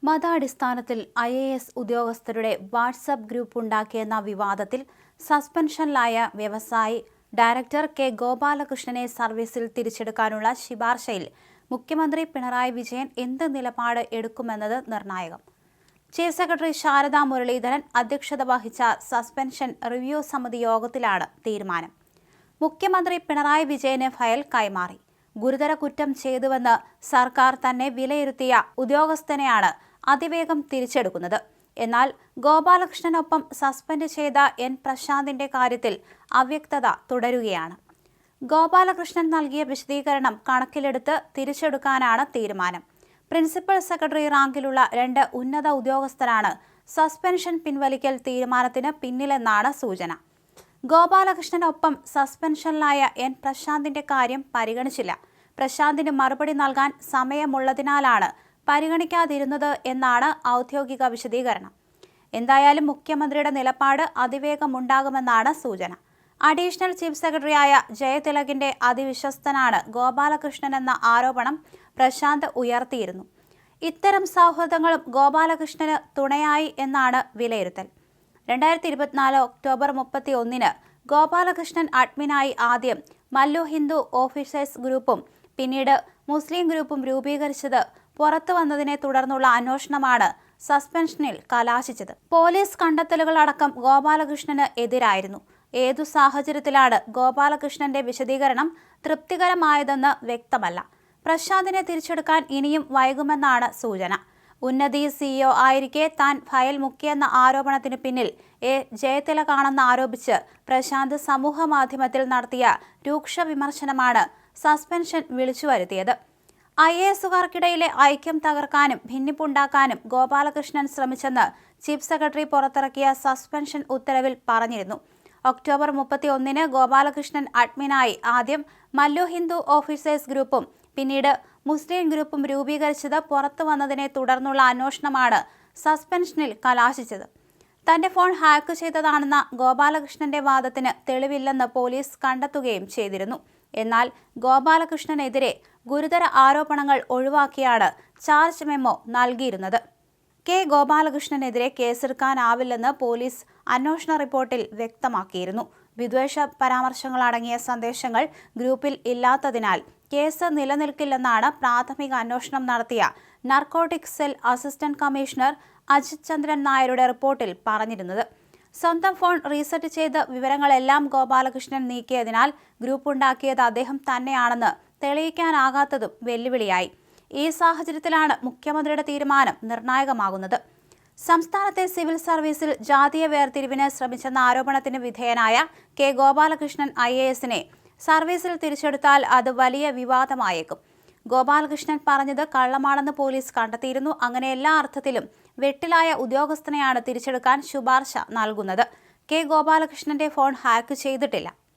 മതാടിസ്ഥാനത്തിൽ IAS ഉദ്യോഗസ്ഥരുടെ WhatsApp group ഉണ്ടാക്കിയെന്ന വിവാദത്തിൽ സസ്പെൻഷനിലായ വ്യവസായി ഡയറക്ടർ കെ ഗോപാലകൃഷ്ണനെ സർവീസിൽ തിരിച്ചെടുക്കാനുള്ള ശുപാർശയിൽ മുഖ്യമന്ത്രി പിണറായി വിജയൻ എന്ത് നിലപാട് എടുക്കുമെന്നത് നിർണായകം. ചീഫ് സെക്രട്ടറി ശാരദാ മുരളീധരൻ അധ്യക്ഷത വഹിച്ച സസ്പെൻഷൻ റിവ്യൂ സമിതി യോഗത്തിലാണ് തീരുമാനം. മുഖ്യമന്ത്രി പിണറായി വിജയന് ഫയൽ കൈമാറി. ഗുരുതര കുറ്റം ചെയ്തുവെന്ന് സർക്കാർ തന്നെ വിലയിരുത്തിയ ഉദ്യോഗസ്ഥനെയാണ് അതിവേഗം തിരിച്ചെടുക്കുന്നത്. എന്നാൽ ഗോപാലകൃഷ്ണനൊപ്പം സസ്പെൻഡ് ചെയ്ത N പ്രശാന്തിന്റെ കാര്യത്തിൽ അവ്യക്തത തുടരുകയാണ്. ഗോപാലകൃഷ്ണൻ നൽകിയ വിശദീകരണം കണക്കിലെടുത്ത് തിരിച്ചെടുക്കാനാണ് തീരുമാനം. പ്രിൻസിപ്പൽ സെക്രട്ടറി റാങ്കിലുള്ള 2 ഉന്നത ഉദ്യോഗസ്ഥരാണ് സസ്പെൻഷൻ പിൻവലിക്കൽ തീരുമാനത്തിന് പിന്നിലെന്നാണ് സൂചന. ഗോപാലകൃഷ്ണനൊപ്പം സസ്പെൻഷനിലായ N പ്രശാന്തിന്റെ കാര്യം പരിഗണിച്ചില്ല. പ്രശാന്തിന് മറുപടി നൽകാൻ സമയമുള്ളതിനാലാണ് പരിഗണിക്കാതിരുന്നത് എന്നാണ് ഔദ്യോഗിക വിശദീകരണം. എന്തായാലും മുഖ്യമന്ത്രിയുടെ നിലപാട് അതിവേഗമുണ്ടാകുമെന്നാണ് സൂചന. അഡീഷണൽ ചീഫ് സെക്രട്ടറിയായ ജയതിലകിന്റെ അതിവിശ്വസ്തനാണ് ഗോപാലകൃഷ്ണൻ എന്ന ആരോപണം പ്രശാന്ത് ഉയർത്തിയിരുന്നു. ഇത്തരം സൗഹൃദങ്ങളും ഗോപാലകൃഷ്ണന് തുണയായി എന്നാണ് വിലയിരുത്തൽ. 2024 ഒക്ടോബർ 31 ഗോപാലകൃഷ്ണൻ അഡ്മിനായി ആദ്യം മല്ലു ഹിന്ദു ഓഫീസേഴ്സ് ഗ്രൂപ്പും പിന്നീട് മുസ്ലിം ഗ്രൂപ്പും രൂപീകരിച്ചത് പുറത്തു വന്നതിനെ തുടർന്നുള്ള അന്വേഷണമാണ് സസ്പെൻഷനിൽ കലാശിച്ചത്. പോലീസ് കണ്ടെത്തലുകളടക്കം ഗോപാലകൃഷ്ണന് എതിരായിരുന്നു. ഏതു സാഹചര്യത്തിലാണ് ഗോപാലകൃഷ്ണന്റെ വിശദീകരണം തൃപ്തികരമായതെന്ന് വ്യക്തമല്ല. പ്രശാന്തിനെ തിരിച്ചെടുക്കാൻ ഇനിയും വൈകുമെന്നാണ് സൂചന. ഉന്നതി CEO ആയിരിക്കെ താൻ ഫയൽ മുക്കിയെന്ന ആരോപണത്തിന് പിന്നിൽ ജയതിലകാണെന്ന് ആരോപിച്ച് പ്രശാന്ത് സമൂഹ മാധ്യമത്തിൽ നടത്തിയ രൂക്ഷ വിമർശനമാണ് സസ്പെൻഷൻ വിളിച്ചുവരുത്തിയത്. IASകാർക്കിടയിലെ ഐക്യം തകർക്കാനും ഭിന്നിപ്പുണ്ടാക്കാനും ഗോപാലകൃഷ്ണൻ ശ്രമിച്ചെന്ന് ചീഫ് സെക്രട്ടറി പുറത്തിറക്കിയ സസ്പെൻഷൻ ഉത്തരവിൽ പറഞ്ഞിരുന്നു. ഒക്ടോബർ 31 ഗോപാലകൃഷ്ണൻ അഡ്മിനായി ആദ്യം മല്ലു ഹിന്ദു ഓഫീസേഴ്സ് ഗ്രൂപ്പും പിന്നീട് മുസ്ലിം ഗ്രൂപ്പും രൂപീകരിച്ചത് പുറത്തു വന്നതിനെ തുടർന്നുള്ള അന്വേഷണമാണ് സസ്പെൻഷനിൽ കലാശിച്ചത്. തന്റെ ഫോൺ ഹാക്ക് ചെയ്തതാണെന്ന ഗോപാലകൃഷ്ണന്റെ വാദത്തിന് തെളിവില്ലെന്ന് പോലീസ് കണ്ടെത്തുകയും ചെയ്തിരുന്നു. എന്നാൽ ഗോപാലകൃഷ്ണനെതിരെ ഗുരുതര ആരോപണങ്ങൾ ഒഴിവാക്കിയാണ് ചാർജ് മെമ്മോ നൽകിയിരുന്നത്. കെ ഗോപാലകൃഷ്ണനെതിരെ കേസെടുക്കാനാവില്ലെന്ന് പോലീസ് അന്വേഷണ റിപ്പോർട്ടിൽ വ്യക്തമാക്കിയിരുന്നു. വിദ്വേഷ പരാമർശങ്ങളടങ്ങിയ സന്ദേശങ്ങൾ ഗ്രൂപ്പിൽ ഇല്ലാത്തതിനാൽ കേസ് നിലനിൽക്കില്ലെന്നാണ് പ്രാഥമിക അന്വേഷണം നടത്തിയ narcotic cell assistant commissioner Ajith Chandran നായരുടെ റിപ്പോർട്ടിൽ പറഞ്ഞിരുന്നത്. സ്വന്തം ഫോൺ റീസെറ്റ് ചെയ്ത് വിവരങ്ങളെല്ലാം ഗോപാലകൃഷ്ണൻ നീക്കിയതിനാൽ ഗ്രൂപ്പുണ്ടാക്കിയത് അദ്ദേഹം തന്നെയാണെന്ന് തെളിയിക്കാനാകാത്തതും വെല്ലുവിളിയായി. ഈ സാഹചര്യത്തിലാണ് മുഖ്യമന്ത്രിയുടെ തീരുമാനം നിർണായകമാകുന്നത്. സംസ്ഥാനത്തെ സിവിൽ സർവീസിൽ ജാതീയ വേർതിരിവിന് ശ്രമിച്ചെന്ന ആരോപണത്തിന് വിധേയനായ കെ ഗോപാലകൃഷ്ണൻ IASനെ സർവീസിൽ തിരിച്ചെടുത്താൽ അത് വലിയ വിവാദമായേക്കും. ഗോപാലകൃഷ്ണൻ പറഞ്ഞത് കള്ളമാണെന്ന് പോലീസ് കണ്ടെത്തിയിരുന്നു. അങ്ങനെ എല്ലാ അർത്ഥത്തിലും വെട്ടിലായ ഉദ്യോഗസ്ഥനെയാണ് തിരിച്ചെടുക്കാൻ ശുപാർശ നൽകുന്നത്. കെ ഗോപാലകൃഷ്ണന്റെ ഫോൺ ഹാക്ക് ചെയ്തിട്ടില്ല.